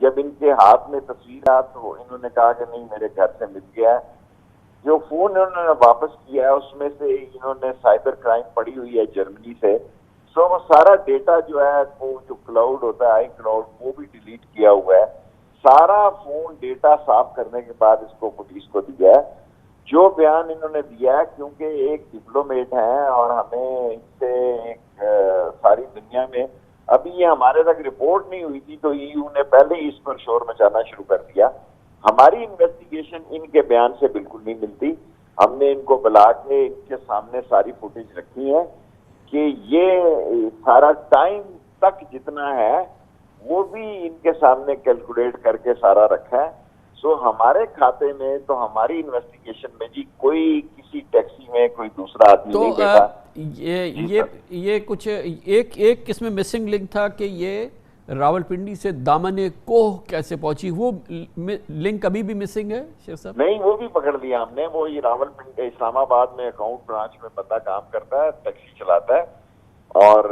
جب ان کے ہاتھ میں تصویرات تو انہوں نے کہا کہ نہیں میرے گھر سے مل گیا ہے. جو فون انہوں نے واپس کیا ہے اس میں سے انہوں نے سائبر کرائم پڑی ہوئی ہے جرمنی سے. سو وہ سارا ڈیٹا جو ہے وہ جو کلاؤڈ ہوتا ہے آئی کلاؤڈ وہ بھی ڈیلیٹ کیا ہوا ہے. سارا فون ڈیٹا صاف کرنے کے بعد اس کو پولیس کو دیا ہے. جو بیان انہوں نے دیا ہے کیونکہ ایک ڈپلومیٹ ہیں اور ہمیں ان سے ایک ساری دنیا میں ابھی یہ ہمارے تک رپورٹ نہیں ہوئی تھی تو ای یو نے پہلے ہی اس پر شور مچانا شروع کر دیا. ہماری انویسٹیگیشن ان کے بیان سے بالکل نہیں ملتی. ہم نے ان کو بلا کے ان کے سامنے ساری فوٹیج رکھی ہے کہ یہ سارا ٹائم تک جتنا ہے وہ بھی ان کے سامنے کیلکولیٹ کر کے سارا رکھا ہے. سو ہمارے کھاتے میں تو ہماری انویسٹیگیشن میں جی کوئی کسی ٹیکسی میں کوئی دوسرا آدمی نہیں بیٹھا. یہ کچھ ایک قسم مسنگ لنک تھا کہ یہ راولپنڈی سے دامن کوہ کیسے پہنچی, وہ لنک ابھی بھی مسنگ ہے شیخ صاحب؟ نہیں, وہ بھی پکڑ لیا ہم نے. وہ یہ راولپنڈی اسلام آباد میں اکاؤنٹ برانچ میں بندہ کام کرتا ہے, ٹیکسی چلاتا ہے اور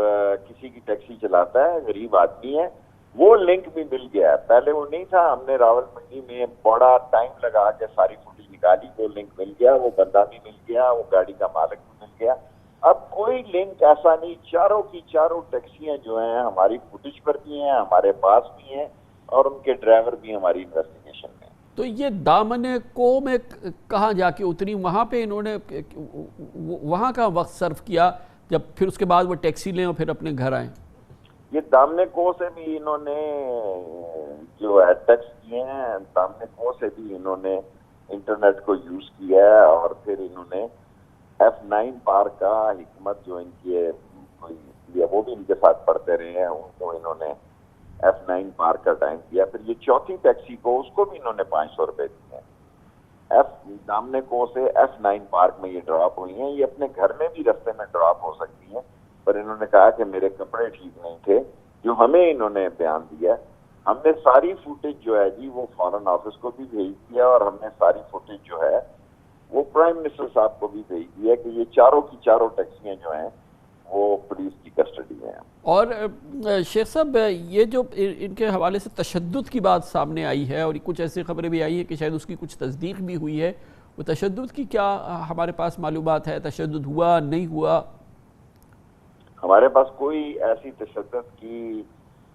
کسی کی ٹیکسی چلاتا ہے, غریب آدمی ہے. وہ لنک بھی مل گیا ہے. پہلے وہ نہیں تھا, ہم نے راولپنڈی میں بڑا ٹائم لگا کے ساری فوٹیج نکالی. وہ لنک مل گیا, وہ بندہ بھی مل گیا, وہ گاڑی کا مالک بھی مل گیا. اب کوئی لنک ایسا نہیں. چاروں کی چاروں ٹیکسیاں جو ہیں ہماری فوٹیج پر بھی ہیں, ہمارے پاس بھی ہیں اور ان کے ڈرائیور بھی ہماری انویسٹیگیشن میں. تو یہ دامن کوہ میں کہاں جا کے اتری, وہاں پہ انہوں نے وہاں کا وقت صرف کیا جب پھر اس کے بعد وہ ٹیکسی لیں اور پھر اپنے گھر آئیں؟ یہ دامن کوہ سے بھی انہوں نے جو ہے ٹیکس کیے ہیں, دامن کوہ سے بھی انہوں نے انٹرنیٹ کو یوز کیا ہے اور پھر انہوں نے F9 پارک کا حکمت جو ان کی وہ بھی ان کے ساتھ پڑھتے رہے ہیں, ان کو انہوں نے F9 پارک کا ٹائم دیا. پھر یہ چوتھی ٹیکسی کو اس کو بھی انہوں نے 500 روپے دیے ہیں. دامن کوہ سے F9 پارک میں یہ ڈراپ ہوئی ہیں. یہ اپنے گھر میں بھی رستے میں ڈراپ ہو سکتی ہیں پر انہوں نے کہا کہ میرے کپڑے ٹھیک نہیں تھے, جو ہمیں انہوں نے بیان دیا. ہم نے ساری فوٹیج جو ہے جی وہ فارن آفس کو بھی بھیج دیا اور ہم نے ساری فوٹیج جو ہے وہ پرائم منسٹر صاحب کو بھی بھیج دیا کہ یہ چاروں کی چاروں ٹیکسیاں جو ہیں وہ پولیس کی کسٹڈی میں ہیں. اور شیخ صاحب یہ جو ان کے حوالے سے تشدد کی بات سامنے آئی ہے اور کچھ ایسی خبریں بھی آئی ہیں کہ شاید اس کی کچھ تصدیق بھی ہوئی ہے, وہ تشدد کی کیا ہمارے پاس معلومات ہے؟ تشدد ہوا نہیں ہوا؟ ہمارے پاس کوئی ایسی تشدد کی,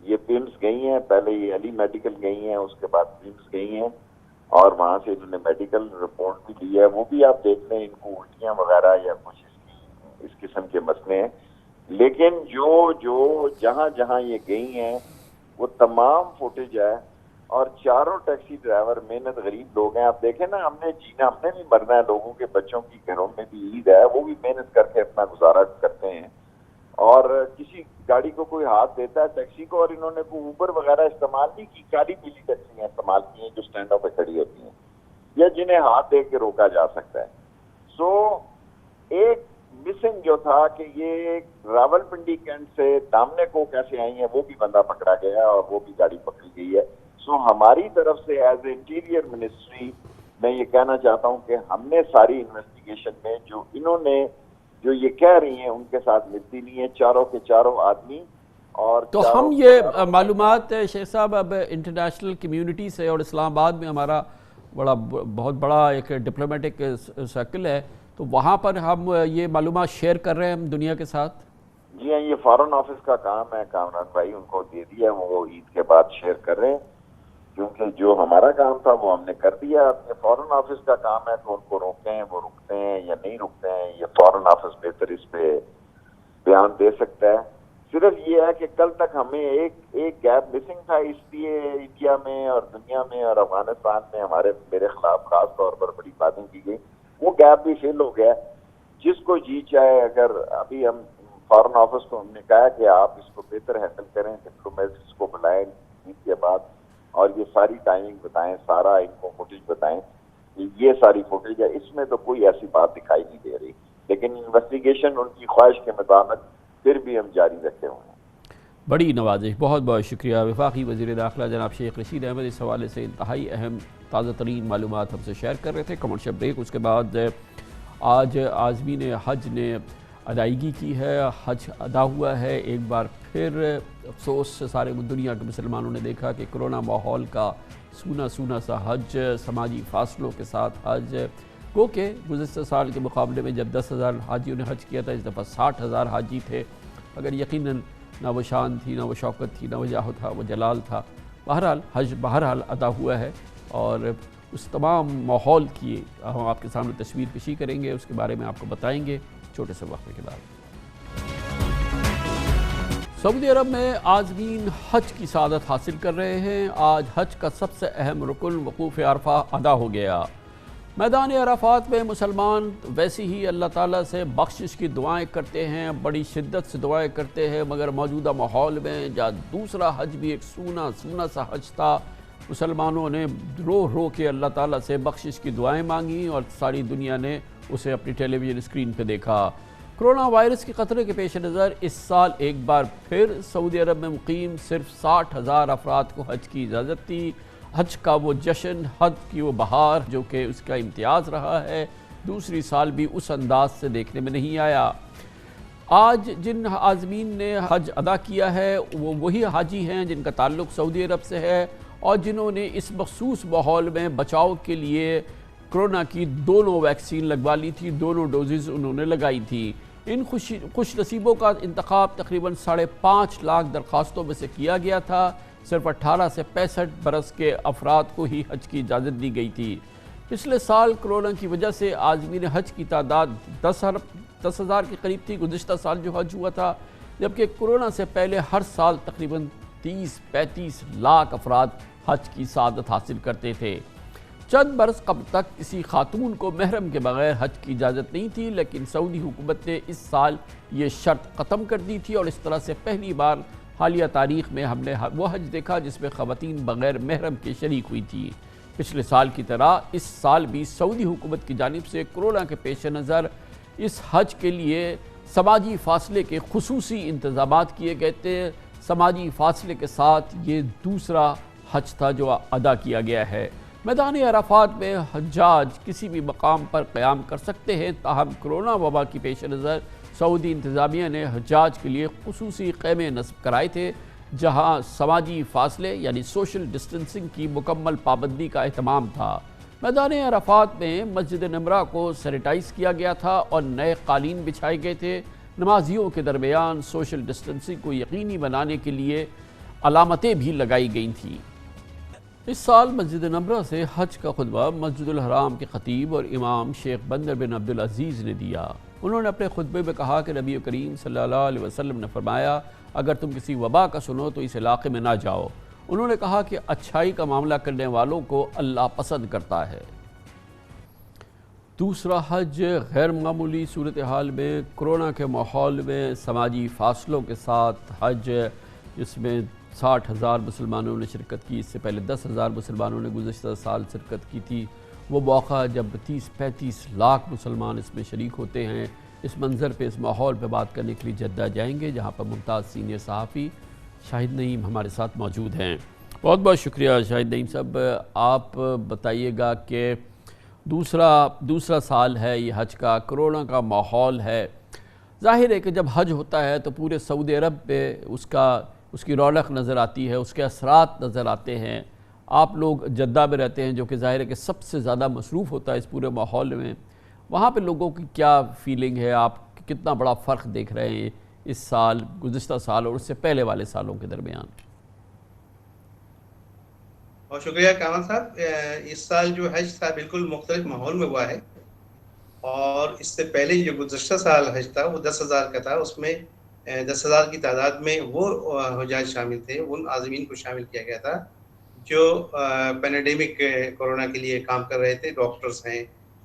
یہ پمس گئی ہیں, پہلے یہ علی میڈیکل گئی ہیں, اس کے بعد پمس گئی ہیں اور وہاں سے انہوں نے میڈیکل رپورٹ بھی لی ہے. وہ بھی آپ دیکھ لیں ان کو الٹیاں وغیرہ یا کچھ اس قسم کے مسئلے ہیں. لیکن جو جہاں جہاں یہ گئی ہیں وہ تمام فوٹیج ہے اور چاروں ٹیکسی ڈرائیور محنت غریب لوگ ہیں. آپ دیکھیں نا, ہم نے جینا, ہم نے بھی مرنا ہے, لوگوں کے بچوں کی گھروں میں بھی عید ہے, وہ بھی محنت کر کے اپنا گزارا کرتے ہیں. اور کسی گاڑی کو کوئی ہاتھ دیتا ہے ٹیکسی کو, اور انہوں نے کوئی اوبر وغیرہ استعمال نہیں کی, کالی پیلی ٹیکسی استعمال کی ہیں جو اسٹینڈوں پہ کھڑی ہوتی ہیں یا جنہیں ہاتھ دے کے روکا جا سکتا ہے. سو ایک مسنگ جو تھا کہ یہ راولپنڈی کینٹ سے دامن کو کیسے آئی ہیں وہ بھی بندہ پکڑا گیا اور وہ بھی گاڑی پکڑی گئی ہے. سو ہماری طرف سے ایز اے انٹیریئر منسٹری میں یہ کہنا چاہتا ہوں کہ ہم نے ساری انویسٹیگیشن میں جو انہوں نے جو یہ کہہ رہی ہیں ان کے ساتھ ملتی نہیں ہے, چاروں کے چاروں آدمی. اور تو ہم یہ معلومات شیخ صاحب اب انٹرنیشنل کمیونٹی سے, اور اسلام آباد میں ہمارا بہت بڑا ایک ڈپلومیٹک سرکل ہے, تو وہاں پر ہم یہ معلومات شیئر کر رہے ہیں ہم دنیا کے ساتھ. جی ہاں, یہ فارن آفس کا کام ہے, کامران بھائی ان کو دے دیا, وہ عید کے بعد شیئر کر رہے ہیں کیونکہ جو ہمارا کام تھا وہ ہم نے کر دیا. یہ فارن آفس کا کام ہے کہ ان کو روکتے ہیں, وہ رکتے ہیں یا نہیں رکتے ہیں, یہ فارن آفس بہتر اس پہ بیان دے سکتا ہے. صرف یہ ہے کہ کل تک ہمیں ایک گیپ مسنگ تھا, اس لیے انڈیا میں اور دنیا میں اور افغانستان میں میرے خلاف خاص طور پر بڑی باتیں کی گئی. وہ گیپ بھی فل ہو گیا. جس کو جی چاہے, اگر ابھی ہم فارن آفس کو ہم نے کہا کہ آپ اس کو بہتر ہینڈل کریں, ڈپلومیٹس کو بلائیں عید کے بعد اور یہ ساری ٹائمنگ بتائیں, سارا ان کو فوٹیج بتائیں, یہ ساری فوٹیج ہے. اس میں تو کوئی ایسی بات دکھائی نہیں دے رہی, لیکن انویسٹیگیشن ان کی خواہش کے مطابق پھر بھی ہم جاری رکھے ہوئے ہیں. بڑی نوازش, بہت بہت شکریہ. وفاقی وزیر داخلہ جناب شیخ رشید احمد اس حوالے سے انتہائی اہم تازہ ترین معلومات ہم سے شیئر کر رہے تھے. کمرشل بریک, اس کے بعد آج عازمین حج نے ادائیگی کی ہے، حج ادا ہوا ہے۔ ایک بار پھر افسوس سے سارے دنیا کے مسلمانوں نے دیکھا کہ کرونا ماحول کا سونا سونا سا حج، سماجی فاصلوں کے ساتھ حج، گو کہ گزشتہ سال کے مقابلے میں جب 10,000 حاجیوں نے حج کیا تھا، اس دفعہ 60,000 حاجی تھے، مگر یقیناً نہ وہ شان تھی، نہ وہ شوکت تھی، نہ وہ جاہ تھا، وہ جلال تھا۔ بہرحال حج بہرحال ادا ہوا ہے، اور اس تمام ماحول کی ہم آپ کے سامنے تصویر کشی کریں گے، اس کے بارے میں آپ کو بتائیں گے چھوٹے سے وقفے کے بعد۔ سعودی عرب میں عازمین حج کی سعادت حاصل کر رہے ہیں۔ آج حج کا سب سے اہم رکن وقوف عرفہ ادا ہو گیا۔ میدان عرفات میں مسلمان ویسے ہی اللہ تعالیٰ سے بخشش کی دعائیں کرتے ہیں، بڑی شدت سے دعائیں کرتے ہیں، مگر موجودہ ماحول میں جہاں دوسرا حج بھی ایک سونا سونا سا حج تھا، مسلمانوں نے رو رو کے اللہ تعالیٰ سے بخشش کی دعائیں مانگی اور ساری دنیا نے اسے اپنی ٹیلی ویژن اسکرین پہ دیکھا۔ کرونا وائرس کے خطرے کے پیش نظر اس سال ایک بار پھر سعودی عرب میں مقیم صرف 60,000 افراد کو حج کی اجازت تھی۔ حج کا وہ جشن، حج کی وہ بہار جو کہ اس کا امتیاز رہا ہے، دوسری سال بھی اس انداز سے دیکھنے میں نہیں آیا۔ آج جن عازمین نے حج ادا کیا ہے وہ وہی حاجی ہیں جن کا تعلق سعودی عرب سے ہے، اور جنہوں نے اس مخصوص ماحول میں بچاؤ کے لیے کرونا کی دونوں ویکسین لگوا لی تھی، دونوں ڈوزز انہوں نے لگائی تھی۔ ان خوش نصیبوں کا انتخاب تقریباً 5.5 لاکھ درخواستوں میں سے کیا گیا تھا۔ صرف 18 سے 65 برس کے افراد کو ہی حج کی اجازت دی گئی تھی۔ پچھلے سال کرونا کی وجہ سے عازمین حج کی تعداد 10,000 کے قریب تھی گزشتہ سال جو حج ہوا تھا، جبکہ کرونا سے پہلے ہر سال تقریباً 30-35 لاکھ افراد حج کی سعادت حاصل کرتے تھے۔ چند برس قبل تک کسی خاتون کو محرم کے بغیر حج کی اجازت نہیں تھی، لیکن سعودی حکومت نے اس سال یہ شرط ختم کر دی تھی، اور اس طرح سے پہلی بار حالیہ تاریخ میں ہم نے وہ حج دیکھا جس میں خواتین بغیر محرم کے شریک ہوئی تھی۔ پچھلے سال کی طرح اس سال بھی سعودی حکومت کی جانب سے کرونا کے پیش نظر اس حج کے لیے سماجی فاصلے کے خصوصی انتظامات کیے گئے تھے۔ سماجی فاصلے کے ساتھ یہ دوسرا حج تھا جو ادا کیا گیا ہے۔ میدان عرفات میں حجاج کسی بھی مقام پر قیام کر سکتے ہیں، تاہم کرونا وبا کی پیش نظر سعودی انتظامیہ نے حجاج کے لیے خصوصی خیمے نصب کرائے تھے، جہاں سماجی فاصلے یعنی سوشل ڈسٹنسنگ کی مکمل پابندی کا اہتمام تھا۔ میدان عرفات میں مسجد نمرہ کو سینیٹائز کیا گیا تھا اور نئے قالین بچھائے گئے تھے۔ نمازیوں کے درمیان سوشل ڈسٹنسنگ کو یقینی بنانے کے لیے علامتیں بھی لگائی گئی تھیں۔ اس سال مسجد نمرہ سے حج کا خطبہ مسجد الحرام کے خطیب اور امام شیخ بندر بن عبدالعزیز نے دیا۔ انہوں نے اپنے خطبے میں کہا کہ نبی کریم صلی اللہ علیہ وسلم نے فرمایا، اگر تم کسی وبا کا سنو تو اس علاقے میں نہ جاؤ۔ انہوں نے کہا کہ اچھائی کا معاملہ کرنے والوں کو اللہ پسند کرتا ہے۔ دوسرا حج غیر معمولی صورتحال میں کرونا کے ماحول میں سماجی فاصلوں کے ساتھ حج، جس میں 60,000 مسلمانوں نے شرکت کی، اس سے پہلے 10,000 مسلمانوں نے گزشتہ سال شرکت کی تھی۔ وہ موقع جب 30-35 لاکھ مسلمان اس میں شریک ہوتے ہیں۔ اس منظر پہ، اس ماحول پہ بات کرنے کے لیے جدہ جائیں گے، جہاں پر ممتاز سینئر صحافی شاہد نعیم ہمارے ساتھ موجود ہیں۔ بہت بہت شکریہ شاہد نعیم صاحب۔ آپ بتائیے گا کہ دوسرا سال ہے یہ حج کا، کرونا کا ماحول ہے، ظاہر ہے کہ جب حج ہوتا ہے تو پورے سعودی عرب پہ اس کی رونق نظر آتی ہے، اس کے اثرات نظر آتے ہیں۔ آپ لوگ جدہ میں رہتے ہیں جو کہ ظاہر ہے کہ سب سے زیادہ مصروف ہوتا ہے اس پورے ماحول میں، وہاں پہ لوگوں کی کیا فیلنگ ہے؟ آپ کتنا بڑا فرق دیکھ رہے ہیں اس سال گزشتہ سال اور اس سے پہلے والے سالوں کے درمیان؟ بہت شکریہ کامل صاحب۔ اس سال جو حج تھا بالکل مختلف ماحول میں ہوا ہے، اور اس سے پہلے جو گزشتہ سال حج تھا وہ 10,000 کا تھا۔ اس میں 10,000 کی تعداد میں وہ حجاج شامل تھے، ان عازمین کو شامل کیا گیا تھا جو پینڈیمک کورونا کے لیے کام کر رہے تھے، ڈاکٹرز ہیں،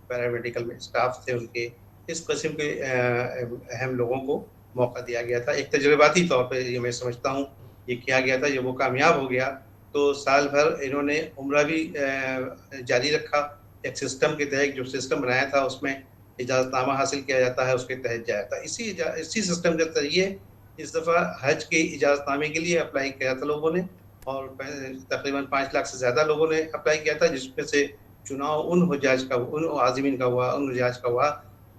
پیرامیڈیکل میں اسٹاف تھے ان کے، اس قسم کے اہم لوگوں کو موقع دیا گیا تھا۔ ایک تجرباتی طور پہ یہ میں سمجھتا ہوں یہ کیا گیا تھا، جب وہ کامیاب ہو گیا تو سال بھر انہوں نے عمرہ بھی جاری رکھا، ایک سسٹم کے تحت جو سسٹم بنایا تھا اس میں اجازت نامہ حاصل کیا جاتا ہے، اس کے تحت جایا تھا۔ اسی سسٹم کے ذریعے اس دفعہ حج کے اجازت نامے کے لیے اپلائی کیا تھا لوگوں نے، اور تقریباً 5 لاکھ سے زیادہ لوگوں نے اپلائی کیا تھا، جس میں سے چناؤ ان حجاج کا، ان عازمین کا ہوا، ان حجاج کا ہوا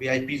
VIP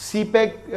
CPEC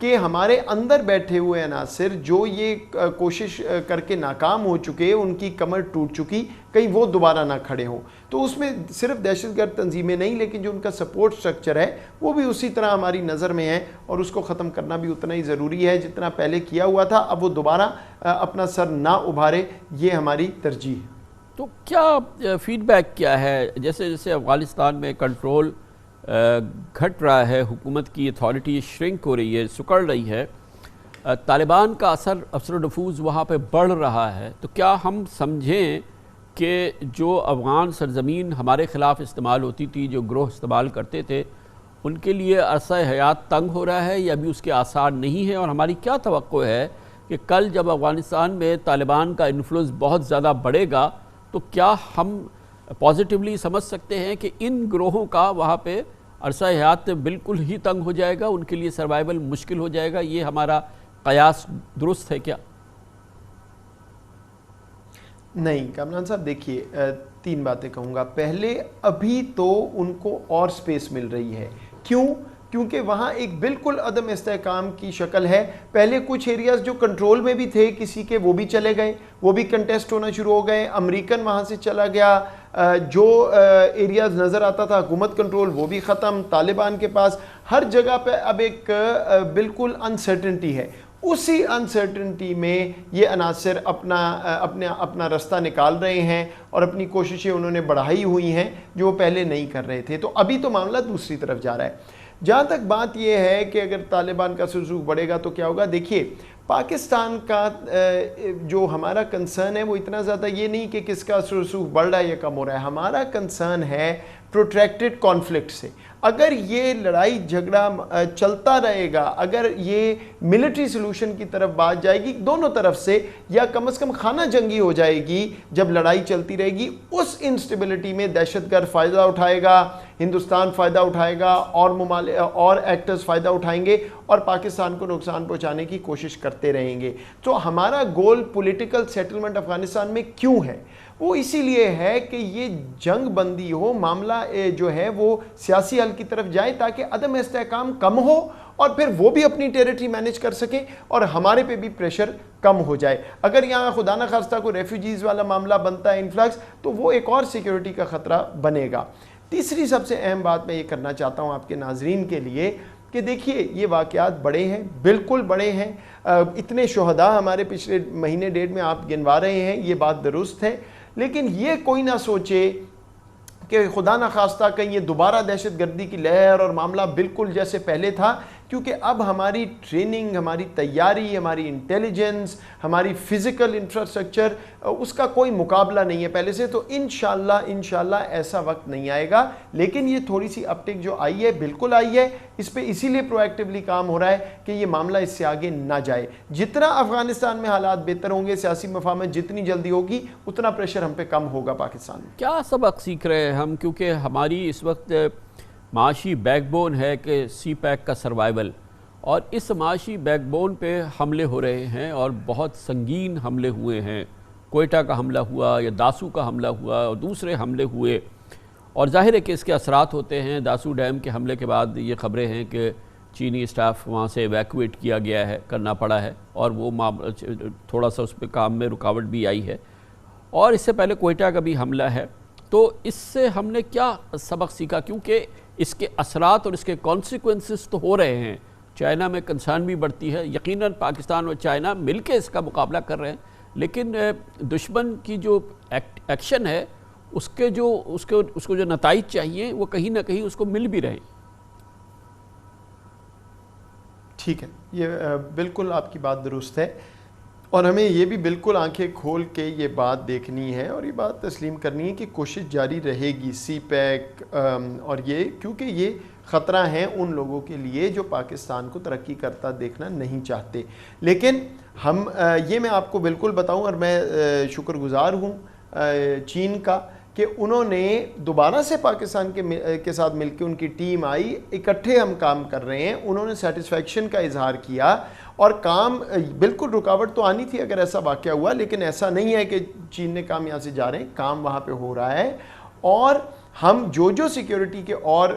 کہ ہمارے اندر بیٹھے ہوئے عناصر جو یہ کوشش کر کے ناکام ہو چکے، ان کی کمر ٹوٹ چکی، کہیں وہ دوبارہ نہ کھڑے ہوں. تو اس میں صرف دہشت گرد تنظیمیں نہیں، لیکن جو ان کا سپورٹ سٹرکچر ہے وہ بھی اسی طرح ہماری نظر میں ہے، اور اس کو ختم کرنا بھی اتنا ہی ضروری ہے جتنا پہلے کیا ہوا تھا. اب وہ دوبارہ اپنا سر نہ ابھارے، یہ ہماری ترجیح ہے. تو کیا فیڈ بیک کیا ہے؟ جیسے جیسے افغانستان میں کنٹرول گھٹ رہا ہے، حکومت کی اتھارٹی شرنک ہو رہی ہے، سکڑ رہی ہے، طالبان کا اثر و نفوذ وہاں پہ بڑھ رہا ہے، تو کیا ہم سمجھیں کہ جو افغان سرزمین ہمارے خلاف استعمال ہوتی تھی، جو گروہ استعمال کرتے تھے، ان کے لیے عرصہ حیات تنگ ہو رہا ہے یا ابھی اس کے آثار نہیں ہے؟ اور ہماری کیا توقع ہے کہ کل جب افغانستان میں طالبان کا انفلوئنس بہت زیادہ بڑھے گا تو کیا ہم پازیٹیولی سمجھ سکتے ہیں کہ ان گروہوں کا وہاں پہ عرصہ حیات بالکل ہی تنگ ہو جائے گا، ان کے لیے سروائیول مشکل ہو جائے گا؟ یہ ہمارا قیاس درست ہے کیا؟ نہیں کامران صاحب، دیکھیے 3 باتیں کہوں گا. پہلے ابھی تو ان کو اور سپیس مل رہی ہے. کیوں؟ کیونکہ وہاں ایک بالکل عدم استحکام کی شکل ہے. پہلے کچھ ایریاز جو کنٹرول میں بھی تھے کسی کے، وہ بھی چلے گئے، وہ بھی کنٹیسٹ ہونا شروع ہو گئے. امریکن وہاں سے چلا گیا. جو ایریاز نظر آتا تھا حکومت کنٹرول، وہ بھی ختم طالبان کے پاس. ہر جگہ پہ اب ایک بالکل انسرٹنٹی ہے. اسی انسرٹنٹی میں یہ عناصر اپنا رستہ نکال رہے ہیں اور اپنی کوششیں انہوں نے بڑھائی ہوئی ہیں جو وہ پہلے نہیں کر رہے تھے. تو ابھی تو معاملہ دوسری طرف جا رہا ہے. جہاں تک بات یہ ہے کہ اگر طالبان کا سرسوخ بڑھے گا تو کیا ہوگا، دیکھیے پاکستان کا جو ہمارا کنسرن ہے وہ اتنا زیادہ یہ نہیں کہ کس کا سرسوخ بڑھ رہا ہے یا کم ہو رہا ہے. ہمارا کنسرن ہے پروٹریکٹڈ کانفلکٹ سے. اگر یہ لڑائی جھگڑا چلتا رہے گا، اگر یہ ملٹری سلوشن کی طرف بات جائے گی دونوں طرف سے، یا کم از کم خانہ جنگی ہو جائے گی جب لڑائی چلتی رہے گی، اس انسٹیبلٹی میں دہشت گرد فائدہ اٹھائے گا، ہندوستان فائدہ اٹھائے گا، اور ایکٹرز فائدہ اٹھائیں گے اور پاکستان کو نقصان پہنچانے کی کوشش کرتے رہیں گے. تو ہمارا گول پولیٹیکل سیٹلمنٹ افغانستان میں کیوں ہے؟ وہ اسی لیے ہے کہ یہ جنگ بندی ہو، معاملہ جو ہے وہ سیاسی حل کی طرف جائے تاکہ عدم استحکام کم ہو اور پھر وہ بھی اپنی ٹیریٹری مینیج کر سکیں اور ہمارے پہ بھی پریشر کم ہو جائے. اگر یہاں خدا نہ خواستہ کو ریفیوجیز والا معاملہ بنتا ہے انفلکس، تو وہ ایک اور سیکیورٹی کا خطرہ بنے گا. تیسری سب سے اہم بات میں یہ کرنا چاہتا ہوں آپ کے ناظرین کے لیے کہ دیکھیے یہ واقعات بڑے ہیں، بالکل بڑے ہیں. اتنے شہداء ہمارے پچھلے مہینے ڈیڑھ میں آپ گنوا رہے ہیں، یہ بات درست ہے، لیکن یہ کوئی نہ سوچے کہ خدا نہ خواستہ کہیں یہ دوبارہ دہشت گردی کی لہر اور معاملہ بالکل جیسے پہلے تھا. کیونکہ اب ہماری ٹریننگ، ہماری تیاری، ہماری انٹیلیجنس، ہماری فزیکل انفراسٹرکچر، اس کا کوئی مقابلہ نہیں ہے پہلے سے. تو انشاءاللہ ایسا وقت نہیں آئے گا. لیکن یہ تھوڑی سی اپٹیک جو آئی ہے بالکل آئی ہے، اس پہ اسی لیے پرو ایکٹیولی کام ہو رہا ہے کہ یہ معاملہ اس سے آگے نہ جائے. جتنا افغانستان میں حالات بہتر ہوں گے، سیاسی مفاہمت جتنی جلدی ہوگی، اتنا پریشر ہم پہ کم ہوگا پاکستان میں. کیا سبق سیکھ رہے ہیں ہم؟ کیونکہ ہماری اس وقت معاشی بیک بون ہے کہ سی پیک کا سروائیول، اور اس معاشی بیک بون پہ حملے ہو رہے ہیں اور بہت سنگین حملے ہوئے ہیں. کوئٹہ کا حملہ ہوا یا داسو کا حملہ ہوا اور دوسرے حملے ہوئے، اور ظاہر ہے کہ اس کے اثرات ہوتے ہیں. داسو ڈیم کے حملے کے بعد یہ خبریں ہیں کہ چینی اسٹاف وہاں سے ایویکویٹ کیا گیا ہے، کرنا پڑا ہے، اور وہ تھوڑا سا اس پہ کام میں رکاوٹ بھی آئی ہے. اور اس سے پہلے کوئٹہ کا بھی حملہ ہے. تو اس سے ہم نے کیا سبق سیکھا؟ کیونکہ اس کے اثرات اور اس کے کانسیکوینسز تو ہو رہے ہیں. چائنا میں کنسرن بھی بڑھتی ہے، یقیناً پاکستان اور چائنا مل کے اس کا مقابلہ کر رہے ہیں، لیکن دشمن کی جو ایکشن ہے اس کو جو نتائج چاہیے وہ کہیں نہ کہیں اس کو مل بھی رہے ہیں. ٹھیک ہے، یہ بالکل آپ کی بات درست ہے، اور ہمیں یہ بھی بالکل آنکھیں کھول کے یہ بات دیکھنی ہے اور یہ بات تسلیم کرنی ہے کہ کوشش جاری رہے گی سی پیک، اور یہ کیونکہ یہ خطرہ ہیں ان لوگوں کے لیے جو پاکستان کو ترقی کرتا دیکھنا نہیں چاہتے. لیکن یہ میں آپ کو بالکل بتاؤں، اور میں شکر گزار ہوں چین کا کہ انہوں نے دوبارہ سے پاکستان کے ساتھ مل کے ان کی ٹیم آئی، اکٹھے ہم کام کر رہے ہیں. انہوں نے سیٹسفیکشن کا اظہار کیا، اور کام بالکل رکاوٹ تو آنی تھی اگر ایسا واقعہ ہوا، لیکن ایسا نہیں ہے کہ چین نے کام یہاں سے جا رہے ہیں، کام وہاں پہ ہو رہا ہے. اور ہم جو سیکیورٹی کے اور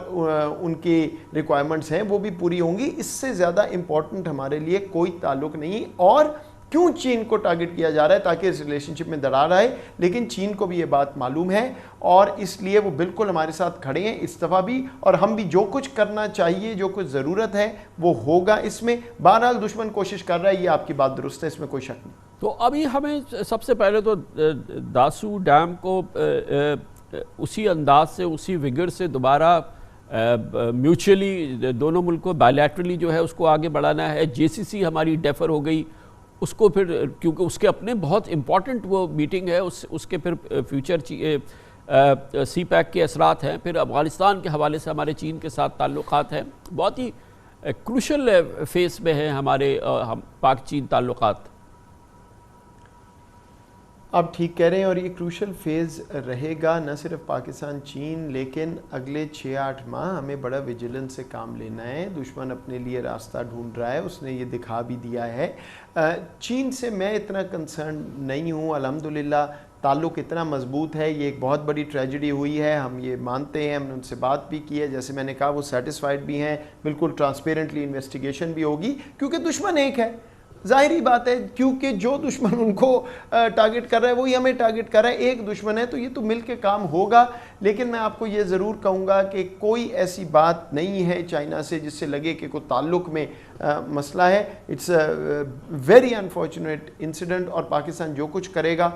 ان کی ریکوائرمنٹس ہیں وہ بھی پوری ہوں گی. اس سے زیادہ امپورٹنٹ ہمارے لیے کوئی تعلق نہیں. اور کیوں چین کو ٹارگٹ کیا جا رہا ہے؟ تاکہ اس ریلیشن شپ میں درار آئے. لیکن چین کو بھی یہ بات معلوم ہے اور اس لیے وہ بالکل ہمارے ساتھ کھڑے ہیں اس دفعہ بھی, اور ہم بھی جو کچھ کرنا چاہیے, جو کچھ ضرورت ہے وہ ہوگا. اس میں بہرحال دشمن کوشش کر رہا ہے, یہ آپ کی بات درست ہے, اس میں کوئی شک نہیں. تو ابھی ہمیں سب سے پہلے تو داسو ڈیم کو اسی انداز سے, اسی وگر سے دوبارہ میوچولی دونوں ملکوں بائیلیٹرلی جو ہے اس کو آگے بڑھانا ہے. جے سی سی ہماری ڈیفر ہو گئی, اس کو پھر کیونکہ اس کے اپنے بہت امپورٹنٹ وہ میٹنگ ہے, اس کے پھر فیوچر سی پیک کے اثرات ہیں. پھر افغانستان کے حوالے سے ہمارے چین کے ساتھ تعلقات ہیں, بہت ہی کروشل فیس میں ہیں ہمارے پاک چین تعلقات. آپ ٹھیک کہہ رہے ہیں, اور یہ کروشل فیز رہے گا نہ صرف پاکستان چین, لیکن اگلے 6-8 ماہ ہمیں بڑا ویجیلنس سے کام لینا ہے. دشمن اپنے لیے راستہ ڈھونڈ رہا ہے, اس نے یہ دکھا بھی دیا ہے. چین سے میں اتنا کنسرن نہیں ہوں, الحمدللہ تعلق اتنا مضبوط ہے. یہ ایک بہت بڑی ٹریجڈی ہوئی ہے, ہم یہ مانتے ہیں, ہم نے ان سے بات بھی کی ہے. جیسے میں نے کہا وہ سیٹسفائیڈ بھی ہیں, بالکل ٹرانسپیرنٹلی انویسٹیگیشن بھی ہوگی, کیونکہ دشمن ایک ہے. ظاہری بات ہے, کیونکہ جو دشمن ان کو ٹارگٹ کر رہا ہے وہی ہمیں ٹارگٹ کر رہا ہے. ایک دشمن ہے تو یہ تو مل کے کام ہوگا. لیکن میں آپ کو یہ ضرور کہوں گا کہ کوئی ایسی بات نہیں ہے چائنا سے جس سے لگے کہ کوئی تعلق میں مسئلہ ہے. اٹس ویری انفارچونیٹ انسیڈنٹ, اور پاکستان جو کچھ کرے گا